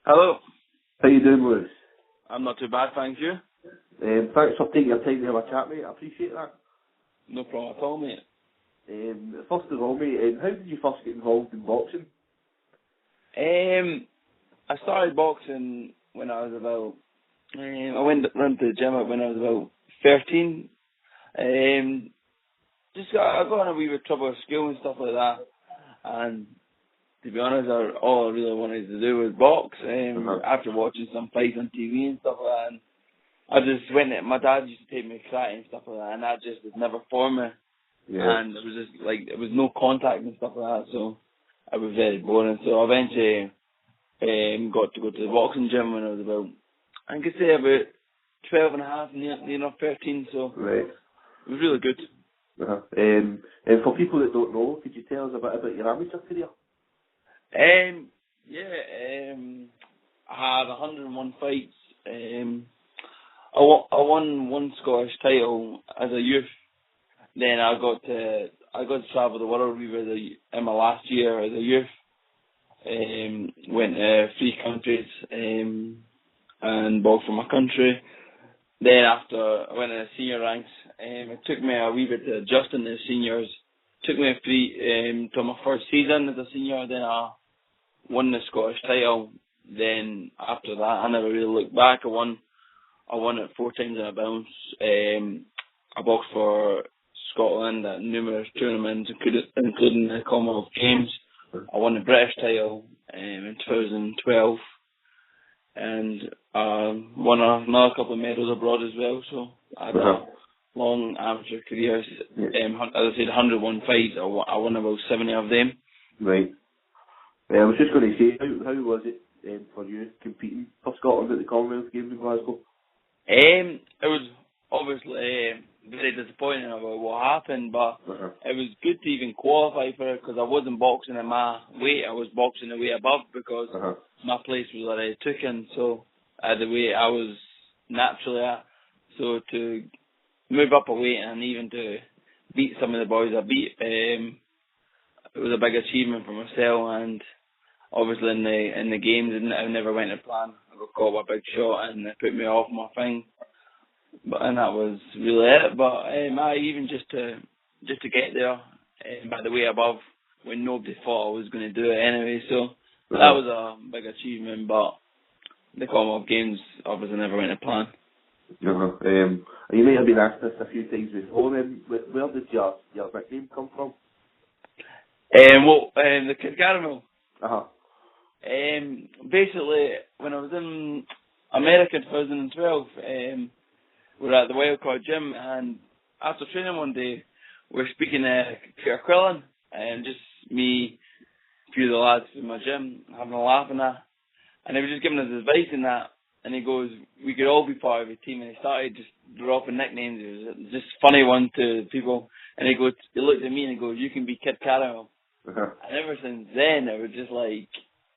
Hello. How you doing, Lewis? I'm not too bad, thank you. Thanks for taking your time to have a chat, mate. I appreciate that. No problem at all, mate. First of all, mate, how did you first get involved in boxing? I started boxing when I was about. I went to the gym when I was about 13. I got in a wee bit of trouble with school and stuff like that. And to be honest, all I really wanted to do was box. After watching some fights on TV and stuff like that, and I just went. My dad used to take me karate and stuff like that, and that just was never for me. Yeah. And it was just like there was no contact and stuff like that, so it was very boring. So I eventually got to go to the boxing gym when I was about, I could say about 12 and a half, near enough 13. So Right. it was really good. And for people that don't know, could you tell us a bit about your amateur career? I had 101 fights. I won one Scottish title as a youth. Then I got to travel the world in my last year as a youth. Went to 3 countries and boxed for my country. Then after I went in the senior ranks, it took me a wee bit to adjust in the seniors. Took me till my first season as a senior. Then I won the Scottish title. Then after that, I never really looked back. I won it 4 times in a bounce. I boxed for Scotland at numerous tournaments, including the Commonwealth Games. I won the British title in 2012, and won another couple of medals abroad as well. So I had a long amateur career. As I said, 101 fights. I won about 70 of them. Right. I was just going to say, how was it for you competing for Scotland at the Commonwealth Games in Glasgow? It was obviously very disappointing about what happened, but it was good to even qualify for it because I wasn't boxing in my weight. I was boxing the weight above because my place was already taken. So the weight I was naturally at. So to move up a weight and even to beat some of the boys I beat, it was a big achievement for myself. And obviously in the games, I never went to plan. I got caught with a big shot and it put me off my thing. And that was really it. But I even just to get there by the way above when nobody thought I was going to do it anyway. So that was a big achievement. But the Commonwealth Games obviously never went to plan. You may have been asked this a few times before. Where did your nickname come from? The Kid Caramel. Basically, when I was in America in 2012, we were at the Wildcard Gym, and after training one day, we were speaking to Peter Quillen, and just me, a few of the lads in my gym, having a laugh and that. And he was just giving us advice in that, and he goes, we could all be part of a team, and he started just dropping nicknames. It was just funny one to people, and he looked at me and he goes, you can be Kid Caramel. And ever since then, it was just like,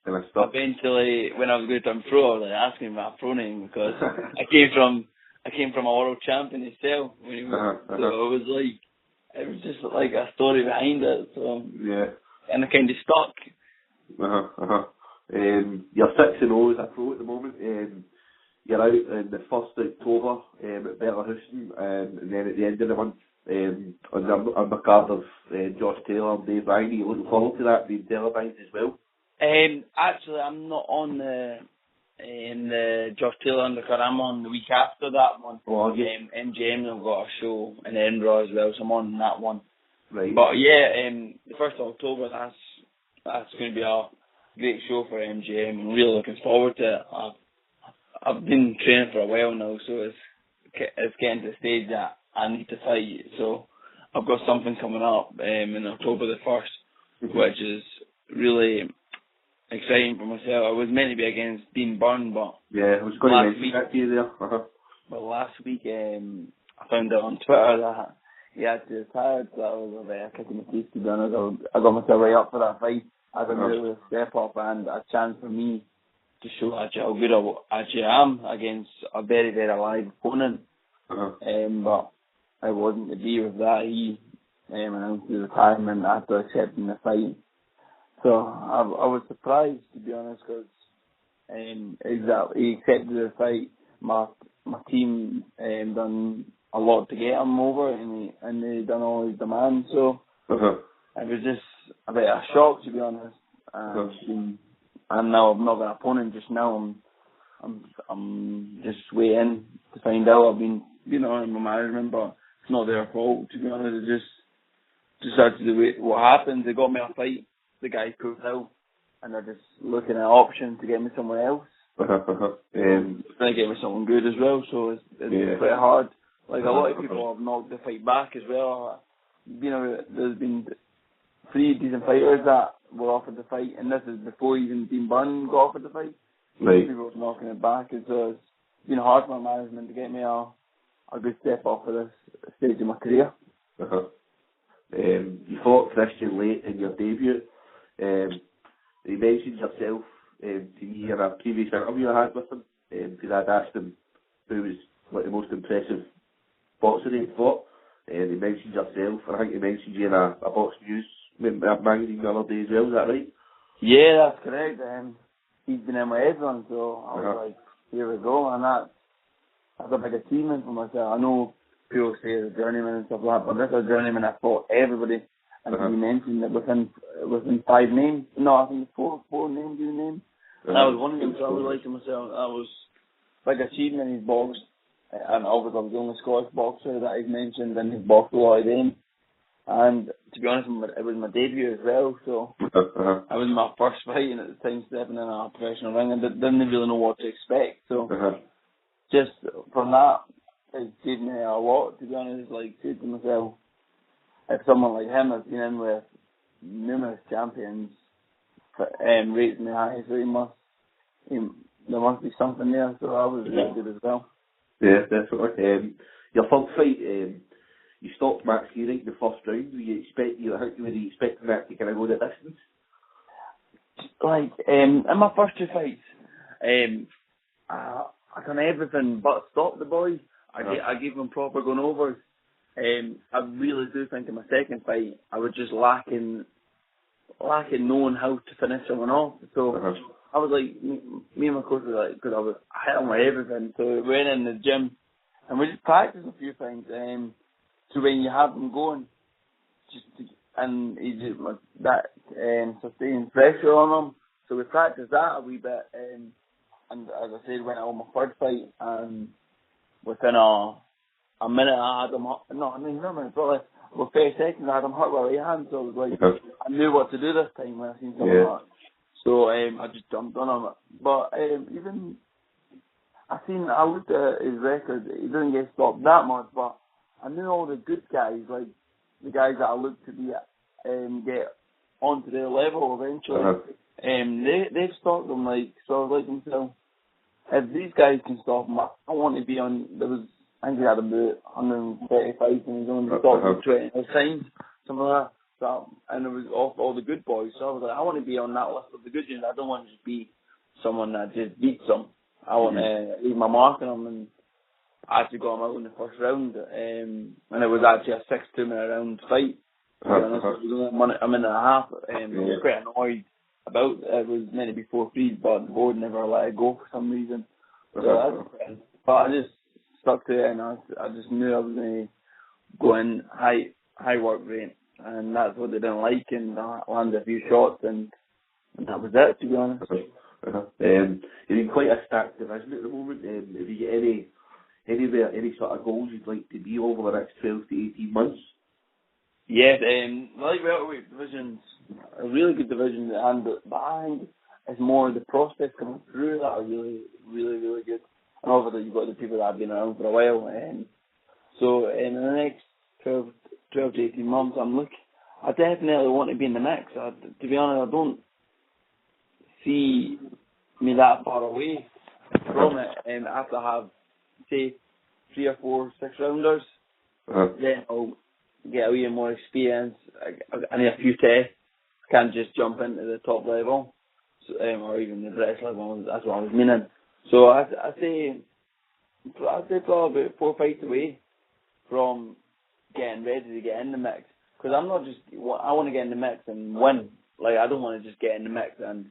eventually, when I was going to turn pro, I was like asking my pro name because I came from a world champion himself when he was, so it was just like a story behind it. So and I kind of stuck. You're 6-0 as a pro at the moment. You're out in the 1st October at Bellahouston, and then at the end of the month on the undercard of Josh Taylor and Dave Ryan. Are you looking forward to that being televised as well? Actually, I'm not on the Josh Taylor undercard. I'm on the week after that one. MGM have got a show in Edinburgh as well, so I'm on that one. Right. But the 1st of October, that's going to be a great show for MGM. I'm really looking forward to it. I've been training for a while now, so it's getting to the stage that I need to fight. So I've got something coming up in October the 1st, which is really exciting for myself. I was meant to be against Dean Byrne, but I was going to mention that to you there. But last week I found out on Twitter that he had to retire, so that was a very kick in the teeth, to be honest. I got myself right up for that fight. I think it was a step up and a chance for me to show actually how good I actually am against a very, very live opponent. But it wasn't to be with that. He announced his retirement after accepting the fight. So I was surprised, to be honest, because exactly. He accepted the fight. My team done a lot to get him over, and they done all his demands. So it was just a bit of a shock, to be honest. And now I've not got an opponent just now. I'm just waiting to find out. I've been, in my management, but it's not their fault, to be honest. It just had to do what happens. They got me a fight. The guy pulled out, and they're just looking at options to get me somewhere else. Trying to get me someone good as well. So it's quite hard. Like a lot of people have knocked the fight back as well. There's been 3 decent fighters that were offered the fight, and this is before even Dean Byrne got offered the fight. Right. People were knocking it back, and so it's been hard for my management to get me a good step off of this stage of my career. You fought Christian late in your debut. You mentioned yourself to me in a previous interview I had with him, because I'd asked him who was like the most impressive boxer he'd fought. He mentioned yourself, and I think he mentioned you in a Box News magazine the other day as well. Is that right? Yeah, that's correct. He's been in my headline, so I was like, here we go, and that's a big achievement for myself. I know people say it's a journeyman and stuff like that, but this is a journeyman. I fought everybody, and he mentioned that within 5 names. No, I think 4 names you named. And I was one of them, so I was like to myself, that was a big achievement. He's boxed, and obviously I was the only Scottish boxer that he's mentioned, and he's boxed a lot of them. And to be honest, it was my debut as well, so it was my first fight, and at the time stepping in a professional ring, and didn't really know what to expect. So just from that, it gave me a lot, to be honest. Like, said to myself, if someone like him has been in with numerous champions, rates me high, so there must be something there. So I was really good as well. Yeah, definitely. Your first fight, you stopped Max Hearing in the first round. Were you expecting that to kind of go the distance? Like, in my first 2 fights, I done everything but stop the boys. I gave them proper going overs. I really do think in my second fight, I was just lacking knowing how to finish someone off. So I was like, me and my coach were like, because I hit him with everything. So we went in the gym, and we just practiced a few things. So when you have them going, and he just sustained pressure on them. So we practiced that a wee bit, and as I said, went out on my third fight, and within a minute I had him hurt. No, I mean, not a minute, but like, with 30 seconds I had him hurt with a right hand, so I was like, I knew what to do this time when I seen someone hurt. So I just jumped on him. But even, I looked at his record, he didn't get stopped that much, but I knew all the good guys, like the guys that I looked to be get onto their level eventually. They've stopped them, like, so I was like to myself, if these guys can stop him, I want to be on. I think he had about 135 and he's only stopped 20 times, something like that. So, and it was off all the good boys. So I was like, I want to be on that list of the good ones. I don't want to just be someone that just beats them. I want to leave my mark on them, and I actually got him out in the first round. And it was actually a 6-2-minute round fight. To be honest, it was only a minute and a half. I was quite annoyed about it. It was meant to be 4-3, but the board never let it go for some reason. So but I just stuck to it, and I just knew I was going to go in high work rate, and that's what they didn't like, and I landed a few shots, and that was it, to be honest. You're in quite a stacked division at the moment. Have you got any sort of goals you'd like to be over the next 12 to 18 months? Yes, like welterweight division's a really good division, but I think it's more the prospects coming through that are really, really, really good. And obviously you've got the people that have been around for a while. So in the next 12 to 18 months, I definitely want to be in the mix. To be honest, I don't see me that far away from it. After I have, say, 3 or 4 6-rounders, then I'll get a wee more experience. I need a few tests. I can't just jump into the top level, or even the British level. That's what I was meaning. So I'd say probably about 4 fights away from getting ready to get in the mix. Because I want to get in the mix and win. Like, I don't want to just get in the mix and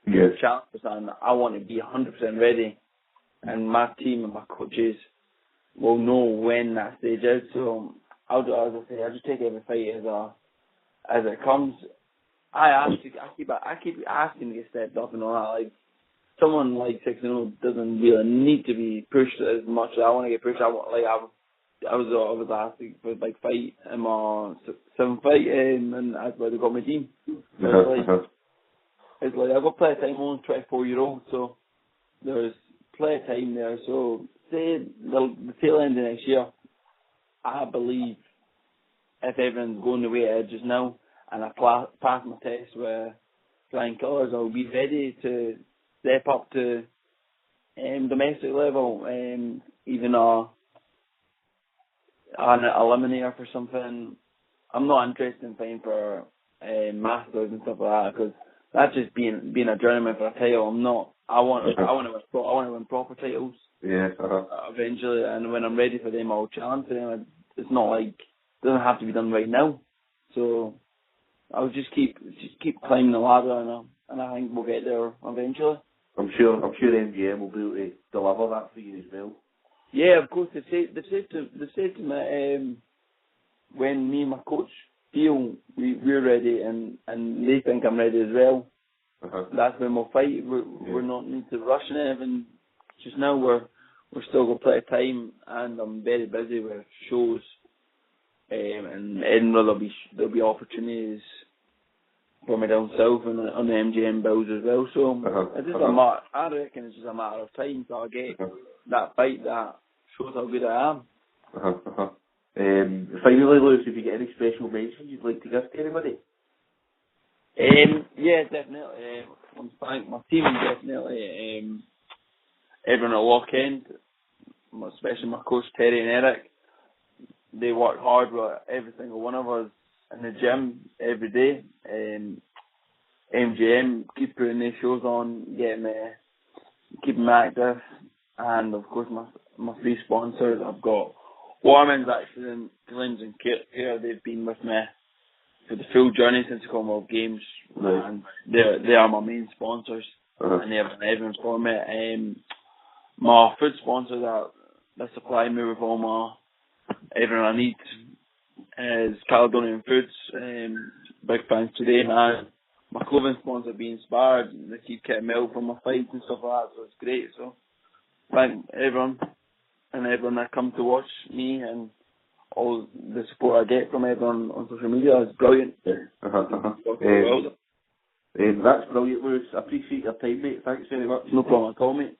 challenge, and I want to be 100% ready. And my team and my coaches will know when that stage is. So I'll do, as I say, I'll just take every fight as it comes. I keep asking to get stepped up and all that. Like, someone like 6-0 doesn't really need to be pushed as much as I want to get pushed. I was asked for like fight in my 7th fight, and that's why they got my team. So it's like I've got plenty of time. I'm only 24-year-old, so there's plenty of time there. So say the tail end of next year, I believe if everyone's going the way it is just now, and I pass my test with flying colours, I'll be ready to step up to domestic level, even an eliminator for something. I'm not interested in fighting for masters and stuff like that, because that's just being a journeyman for a title. I'm not. I want to win proper titles. Yeah. Eventually, and when I'm ready for them, I'll challenge for them. It's not like it doesn't have to be done right now. So I'll just keep climbing the ladder, and I think we'll get there eventually. I'm sure MGM will be able to deliver that for you as well. Yeah, of course. They said to me when me and my coach feel we're ready, and they think I'm ready as well. That's when we'll fight. We're not need to rush anything. Just now we're still got plenty of time, and I'm very busy with shows. In Edinburgh there'll be opportunities for me down south and on the MGM bills as well. So it's just I reckon it's just a matter of time till I get that fight that shows how good I am. Finally, Lewis, if you get any special mentions you'd like to give to anybody? Yeah, definitely. I want to thank my team, definitely. Everyone at Lock End, especially my coach Terry and Eric. They work hard with every single one of us in the gym every day. MGM keep putting these shows on, keeping me active, and of course my three sponsors. I've got Warman's Accident, Glens and Care. They've been with me for the full journey since the Commonwealth Games, and they are my main sponsors, and they have done everything for me. My food sponsors that supply me with all everything I need is Caledonian Foods. Big thanks to them, and my clothing sponsor being Inspired. They keep getting me out for my fights and stuff like that, so it's great. So thank everyone that come to watch me, and all the support I get from everyone on social media is brilliant. That's brilliant, Lewis. I appreciate your time, mate. Thanks very much. No problem at all, mate.